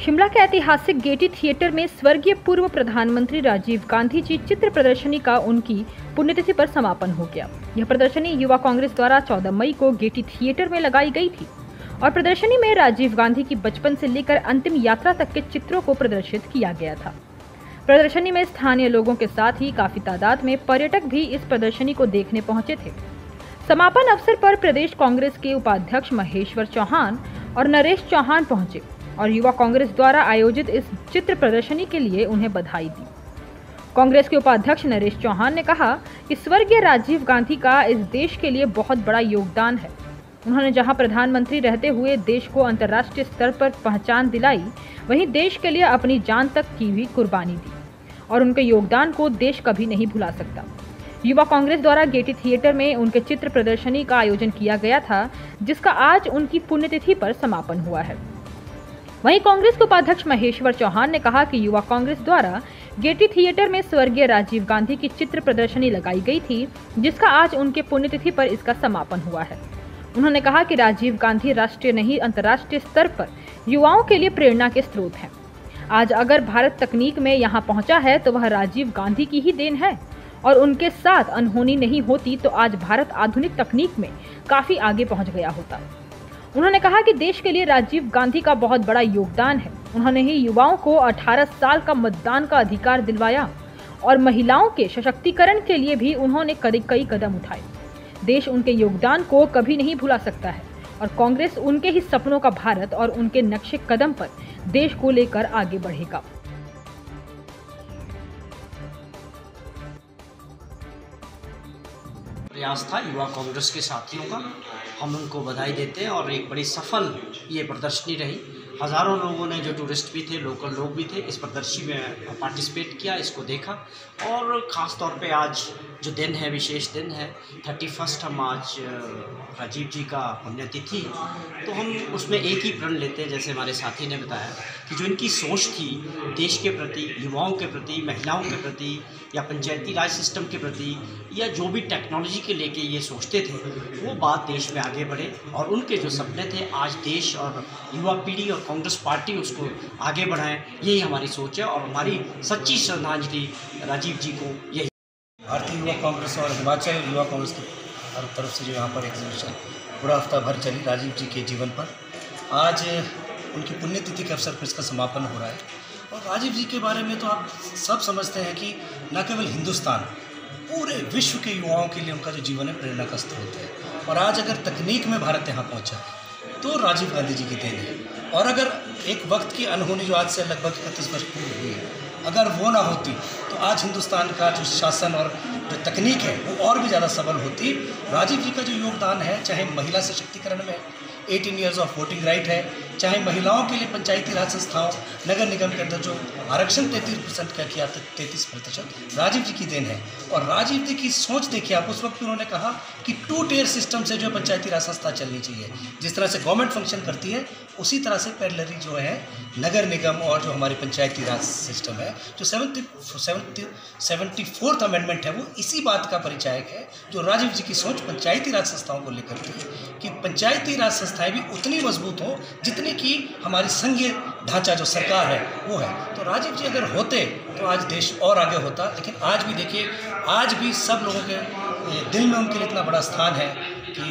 शिमला के ऐतिहासिक Getty theatre में स्वर्गीय पूर्व प्रधानमंत्री राजीव गांधी जी चित्र प्रदर्शनी का उनकी पुण्यतिथि पर समापन हो गया। यह प्रदर्शनी युवा कांग्रेस द्वारा 14 मई को गेटी थिएटर में लगाई गई थी और प्रदर्शनी में राजीव गांधी की बचपन से लेकर अंतिम यात्रा तक के चित्रों को प्रदर्शित किया गया था। प्रदर्शनी में स्थानीय लोगों के साथ ही काफी तादाद में पर्यटक भी इस प्रदर्शनी को देखने पहुंचे थे। समापन अवसर पर प्रदेश कांग्रेस के उपाध्यक्ष महेश्वर चौहान और नरेश चौहान पहुंचे और युवा कांग्रेस द्वारा आयोजित इस चित्र प्रदर्शनी के लिए उन्हें बधाई दी। कांग्रेस के उपाध्यक्ष नरेश चौहान ने कहा कि स्वर्गीय राजीव गांधी का इस देश के लिए बहुत बड़ा योगदान है। उन्होंने जहां प्रधानमंत्री रहते हुए देश को अंतर्राष्ट्रीय स्तर पर पहचान दिलाई, वहीं देश के लिए अपनी जान तक की भी कुर्बानी दी और उनके योगदान को देश कभी नहीं भुला सकता। युवा कांग्रेस द्वारा गेटी थिएटर में उनके चित्र प्रदर्शनी का आयोजन किया गया था, जिसका आज उनकी पुण्यतिथि पर समापन हुआ है। वहीं कांग्रेस के उपाध्यक्ष महेश्वर चौहान ने कहा कि युवा कांग्रेस द्वारा गेटी थिएटर में स्वर्गीय राजीव गांधी की चित्र प्रदर्शनी लगाई गई थी, जिसका आज उनके पुण्यतिथि पर इसका समापन हुआ है। उन्होंने कहा कि राजीव गांधी राष्ट्रीय नहीं अंतर्राष्ट्रीय स्तर पर युवाओं के लिए प्रेरणा के स्रोत हैं। आज अगर भारत तकनीक में यहाँ पहुंचा है तो वह राजीव गांधी की ही देन है और उनके साथ अनहोनी नहीं होती तो आज भारत आधुनिक तकनीक में काफी आगे पहुंच गया होता। उन्होंने कहा कि देश के लिए राजीव गांधी का बहुत बड़ा योगदान है। उन्होंने ही युवाओं को 18 साल का मतदान का अधिकार दिलवाया और महिलाओं के सशक्तिकरण के लिए भी उन्होंने कई कदम उठाए। देश उनके योगदान को कभी नहीं भुला सकता है और कांग्रेस उनके ही सपनों का भारत और उनके नक्शे कदम पर देश को लेकर आगे बढ़ेगा। प्रयास था युवा कांग्रेस के साथियों का, हम उनको बधाई देते हैं और एक बड़ी सफल ये प्रदर्शनी रही। हज़ारों लोगों ने, जो टूरिस्ट भी थे, लोकल लोग भी थे, इस प्रदर्शनी में पार्टिसिपेट किया, इसको देखा। और ख़ास तौर पे आज जो दिन है, विशेष दिन है 31 हम आज राजीव जी का पुण्यतिथि, तो हम उसमें एक ही प्रण लेते हैं, जैसे हमारे साथी ने बताया कि जो इनकी सोच थी देश के प्रति, युवाओं के प्रति, महिलाओं के प्रति या पंचायती राज सिस्टम के प्रति या जो भी टेक्नोलॉजी के लेके ये सोचते थे, वो बात देश में आगे बढ़े और उनके जो सपने थे आज देश और युवा पीढ़ी और कांग्रेस पार्टी उसको आगे बढ़ाएं, यही हमारी सोच है और हमारी सच्ची श्रद्धांजलि राजीव जी को यही। भारतीय युवा कांग्रेस और हिमाचल युवा कांग्रेस की तरफ से जो यहाँ पर एग्जीबिशन पूरा हफ्ता भर चली राजीव जी के जीवन पर, आज उनकी पुण्यतिथि के अवसर पर इसका समापन हो रहा है। और राजीव जी के बारे में तो आप सब समझते हैं कि न केवल हिंदुस्तान, पूरे विश्व के युवाओं के लिए उनका जो जीवन है प्रेरणा का स्रोत है। और आज अगर तकनीक में भारत यहाँ पहुँचा तो राजीव गांधी जी की देन है। और अगर एक वक्त की अनहोनी जो आज से लगभग 31 वर्ष पूर्व हुई है, अगर वो ना होती तो आज हिंदुस्तान का जो शासन और जो तकनीक है वो और भी ज़्यादा सबल होती। राजीव जी का जो योगदान है, चाहे महिला सशक्तिकरण में 18 ईयर्स ऑफ वोटिंग राइट है, चाहे महिलाओं के लिए पंचायती राज संस्थाओं, नगर निगम के अंदर जो आरक्षण 33% का किया, 33% राजीव जी की देन है। और राजीव जी की सोच देखिए आप, उस वक्त उन्होंने कहा कि 2 टियर सिस्टम से जो पंचायती राज संस्था चलनी चाहिए, जिस तरह से गवर्नमेंट फंक्शन करती है उसी तरह से पैरेलली जो है नगर निगम और जो हमारी पंचायती राज सिस्टम है, जो 74th अमेंडमेंट है, वो इसी बात का परिचायक है जो राजीव जी की सोच पंचायती राज संस्थाओं को लेकर थी कि पंचायती राज संस्थाएं भी उतनी मजबूत हों जितनी कि हमारी संघीय ढांचा जो सरकार है वो है। तो राजीव जी अगर होते तो आज देश और आगे होता। लेकिन आज भी देखिए, आज भी सब लोगों के दिल में उनके लिए इतना बड़ा स्थान है कि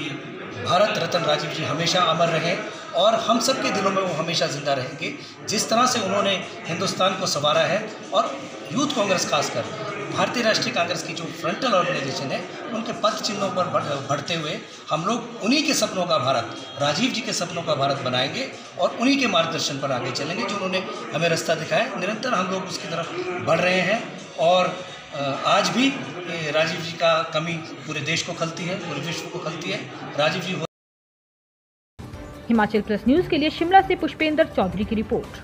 भारत रत्न राजीव जी हमेशा अमर रहे और हम सब के दिलों में वो हमेशा जिंदा रहेंगे। जिस तरह से उन्होंने हिंदुस्तान को संवारा है और यूथ कांग्रेस खासकर भारतीय राष्ट्रीय कांग्रेस की जो फ्रंटल ऑर्गेनाइजेशन है, उनके पद चिन्हों पर बढ़ते हुए हम लोग उन्हीं के सपनों का भारत, राजीव जी के सपनों का भारत बनाएंगे और उन्हीं के मार्गदर्शन पर आगे चलेंगे। जो उन्होंने हमें रास्ता दिखाया, निरंतर हम लोग उसकी तरफ बढ़ रहे हैं। और आज भी राजीव जी का कमी पूरे देश को खलती है, पूरे विश्व को खलती है। राजीव जी हिमाचल प्लस न्यूज के लिए शिमला से पुष्पेंद्र चौधरी की रिपोर्ट।